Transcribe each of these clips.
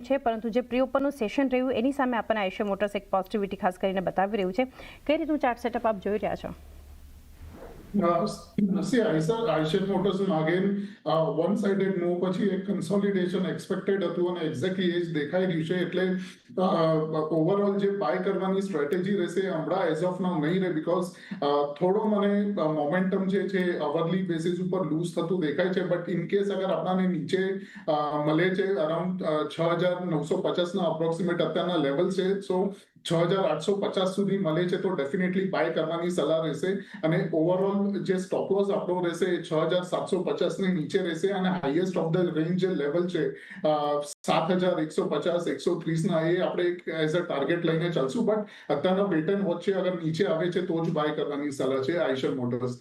છે, પરંતુ જે પ્રી ઓપનનું સેશન રહ્યું એની સામે આપણને આઈશર મોટર્સ એક પોઝિટિવિટી ખાસ કરીને બતાવી રહ્યું છે. કઈ રીતનું ચાર્ટ સેટઅપ આપ જોઈ રહ્યા છો? See, Eicher Motors again one-sided move પછી એક કન્સોલિડેશન એક્સપેક્ટેડ હતું અને એક્ઝેક્ટલી એ જ દેખાઈ રહ્યું છે. એટલે ઓવરઓલ જે બાય કરવાની સ્ટ્રેટેજી રહેશે હમણાં એઝ ઓફ નાઉ નહીં રહે, બીકોઝ થોડો મને મોમેન્ટમ જે છે અવરલી બેસિસ ઉપર લૂઝ થતું દેખાય છે. બટ ઇન કેસ અગર આપણાને નીચે મળે છે અરાઉન્ડ 6,950 ના અપ્રોક્સિમેટ અત્યારના લેવલ છે, સો 6,850 સુધી મળે છે તો ડેફિનેટલી બાય કરવાની સલાહ રહેશે. અને ઓવરઓલ જે સ્ટોપ લોસ આપણો રહેશે એ 6,750 ની નીચે રહેશે અને હાઈએસ્ટ ઓફ ધ રેન્જ જે લેવલ છે 7,150 130 ના, એ આપણે એઝ અ ટાર્ગેટ લઈને ચાલશું. બટ અત્યારના વેટ એન્ડ વોચ છે, અગર નીચે આવે છે તો જ બાય કરવાની સલાહ છે આઈશર મોટર્સ.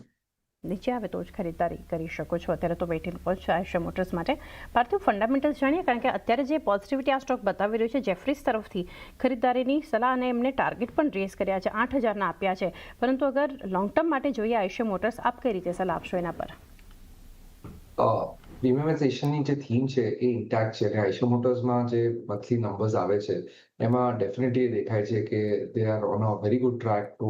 નીચે આવે તો જ ખરીદારી કરી શકો છો. અત્યારે તો વેઇટ એન્ડ વોચ છે આઈશર મોટર્સ માટે. પાર્થિવ, ફંડામેન્ટલ્સ જાણીએ, કારણ કે અત્યારે જે પોઝિટિવિટી આ સ્ટોક બતાવી રહ્યું છે, જેફરીઝ તરફથી ખરીદારીની સલાહ અને એમને ટાર્ગેટ પણ રેઝ કર્યા છે, 8,000ના આપ્યા છે. પરંતુ અગર લોંગ ટર્મ માટે જોઈએ આઈશર મોટર્સ, આપ કઈ રીતે સલાહ આપશો એના પર? પ્રીમિયમાઇઝેશનની જે થીમ છે એ ઇન્ટેક્ટ છે અને આઈશર મોટર્સમાં જે મંથલી નંબર્સ આવે છે એમાં ડેફિનેટલી દેખાય છે કે they are on a very good track to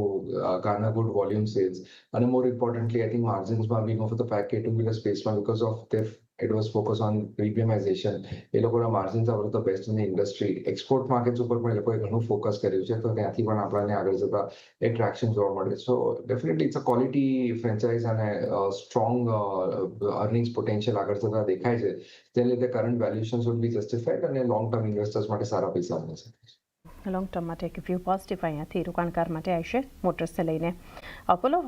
garner good volume sales. અને મોર ઇમ્પોર્ટન્ટલી આઈ થિંક માર્જિન્સમાં be of the pack two wheeler સ્પેસમાં because of their it was focused on પ્રીમિયમાઇઝેશન. એ લોકોના margins are the best in the industry. Export markets ઉપર પણ એ લોકોએ ઘણું ફોકસ કર્યું છે, તો ત્યાંથી પણ આપણને આગળ જતા એક ટ્રેક્શન જોવા મળે. So definitely it's a quality franchise અને સ્ટ્રોંગ અર્નિંગ્સ પોટેન્શિયલ આગળ જતા દેખાય છે. તેને લીધે current valuations would be justified અને લોંગ ટર્મ ઇન્વેસ્ટર્સ માટે સારા પૈસા મળે છે. લોંગ ટર્મ માટે એક વ્યૂ પોઝિટિવ અહીંયાથી રોકાણકાર માટે આઈશર મોટર્સને લઈને. અપોલો